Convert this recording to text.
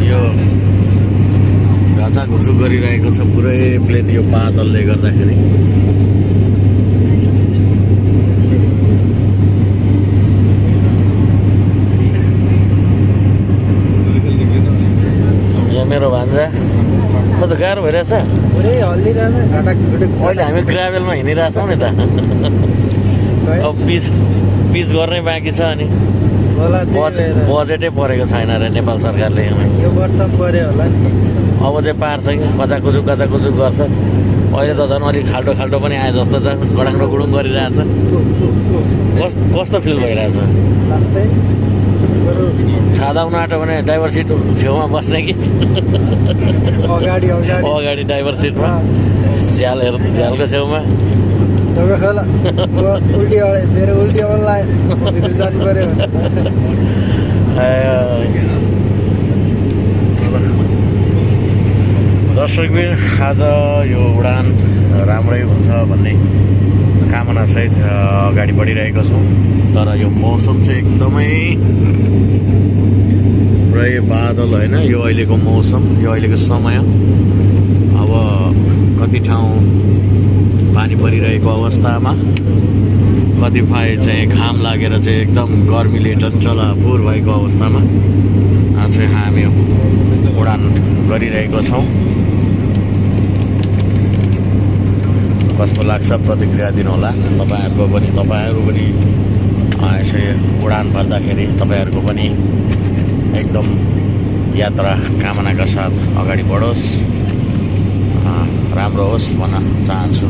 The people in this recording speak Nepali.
यो घचाघुचु गरिरहेको छ पुरै प्लेन यो बादलले गर्दाखेरि। मेरो भान्जा म त गाह्रो भइरहेछ। अहिले हामी ग्राभेलमा हिँडिरहेछौँ नि त। अब पिच गर्नै बाँकी छ। अनि बजेटै परेको छैन अरे नेपाल सरकारले। यो वर्ष पर्यो होला नि। अब चाहिँ पार्छ कि कचाकुचुक गर्छ। अहिले त झन् अलिक खाल्टो खाल्टो पनि आए जस्तो छ। गडाङ र गुडुङ गरिरहेछ। कस्तो फिल भइरहेछ? छादा उन आँट्यो भने ड्राइभर सिट छेउमा बस्ने कि अगाडि ड्राइभर सिटमा झ्यालको छेउमा। दर्शकबिन आज यो उडान राम्रै हुन्छ भन्ने कामनासहित अगाडि बढिरहेको छौँ। तर यो मौसम चाहिँ एकदमै पुरै बादल होइन। यो अहिलेको मौसम, यो अहिलेको समय। अब कति ठाउँ पानी परिरहेको अवस्थामा, कतिपय चाहिँ घाम लागेर चाहिँ एकदम गर्मीले टन्चलापुर भएको अवस्थामा चाहिँ हामी उडान गरिरहेको छौँ। कस्तो लाग्छ प्रतिक्रिया दिनुहोला तपाईँहरू पनि यसरी उडान भर्दाखेरि तपाईँहरूको पनि एकदम यात्रा कामनाका साथ अगाडि बढोस्, राम्रो होस् भन्न चाहन्छु।